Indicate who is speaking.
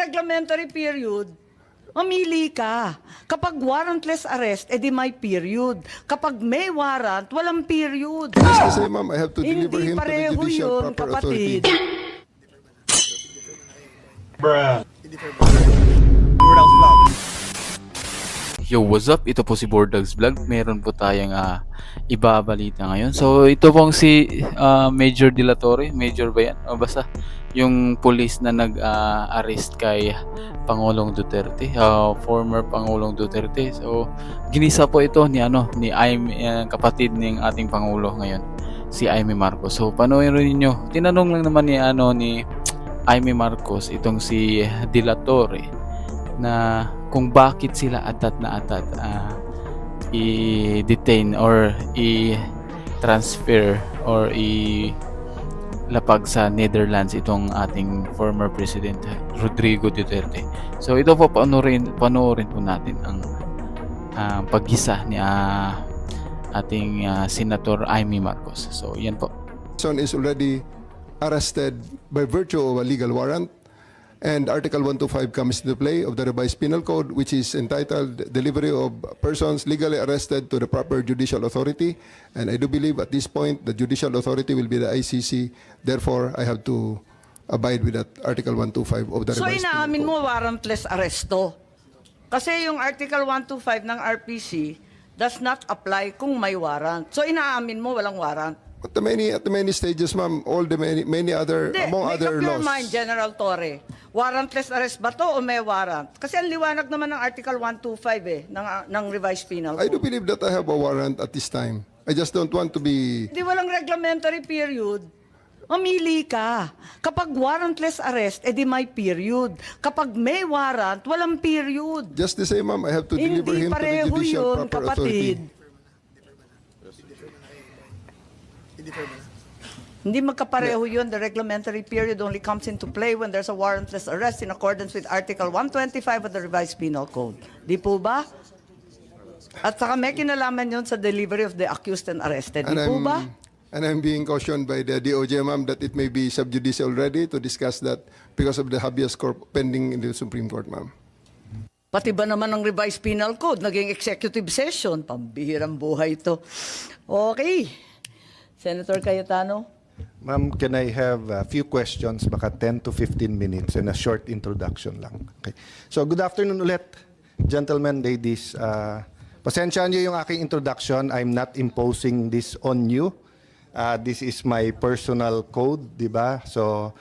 Speaker 1: reglementary period, mamili ka. Kapag warrantless arrest, edi may period. Kapag may warrant, walang period.
Speaker 2: Just say, ma'am, I have to deliver
Speaker 1: Hindi
Speaker 2: him to the
Speaker 1: pareho
Speaker 2: judicial
Speaker 1: yun,
Speaker 2: proper authority.
Speaker 1: kapatid.
Speaker 3: Yo, what's up? Ito po si Bordags Vlog. Meron po tayong ibabalita ngayon. So, ito pong si Major De La Torre. Major ba yan? O basta, yung police na nag-arrest kay Pangulong Duterte, former Pangulong Duterte. So, ginisa po ito ni kapatid ng ating Pangulo ngayon, si Imee Marcos. So, panoorin niyo. Tinanong lang naman ni Imee Marcos itong si De La Torre na kung bakit sila atat i-detain or i-transfer or i-lapag sa Netherlands itong ating former President Rodrigo Duterte. So ito po, panoorin po natin ang paggisa ni ating Senator Imee Marcos. So yan po.
Speaker 2: Person is already arrested by virtue of a legal warrant, and Article 125 comes into play of the revised penal code, which is entitled Delivery of Persons Legally Arrested to the Proper Judicial Authority. And I do believe at this point the judicial authority will be the ICC. Therefore, I have to abide with that Article 125 of the
Speaker 1: So
Speaker 2: revised penal
Speaker 1: inaamin
Speaker 2: code.
Speaker 1: mo warrantless arresto. Kasi yung Article 125 ng RPC does not apply kung may warrant. So inaamin mo walang warrant.
Speaker 2: At the many stages, ma'am, all the many other,
Speaker 1: Hindi,
Speaker 2: among
Speaker 1: make
Speaker 2: other
Speaker 1: up your
Speaker 2: laws.
Speaker 1: mind, General Torre. Warrantless arrest ba to o may warrant? Kasi ang liwanag naman ng Article 125 ng revised penal
Speaker 2: I do
Speaker 1: code.
Speaker 2: believe that I have a warrant at this time. I just don't want to be...
Speaker 1: Hindi walang reglementary period. Mamili ka. Kapag warrantless arrest, edi may period. Kapag may warrant, walang period.
Speaker 2: Just the same, ma'am, I have to deliver
Speaker 1: Hindi
Speaker 2: him to the
Speaker 1: pareho
Speaker 2: judicial
Speaker 1: yun,
Speaker 2: proper
Speaker 1: kapatid.
Speaker 2: authority.
Speaker 1: Hindi magkapareho yun. The reglementary period only comes into play when there's a warrantless arrest in accordance with Article 125 of the revised penal code. Di po ba? At saka may kinalaman yun sa delivery of the accused and arrested. Di po ba?
Speaker 2: And I'm being cautioned by the DOJ, ma'am, that it may be sub judice already to discuss that because of the habeas corpus pending in the Supreme Court, ma'am.
Speaker 1: Pati ba naman ng revised penal code, naging executive session, pambihirang buhay ito. Okay. Senator Cayetano?
Speaker 4: Ma'am, can I have a few questions, baka 10 to 15 minutes and a short introduction lang. Okay. So, good afternoon ulit, gentlemen, ladies. Pasensya niyo yung aking introduction. I'm not imposing this on you. This is my personal code, di ba? So,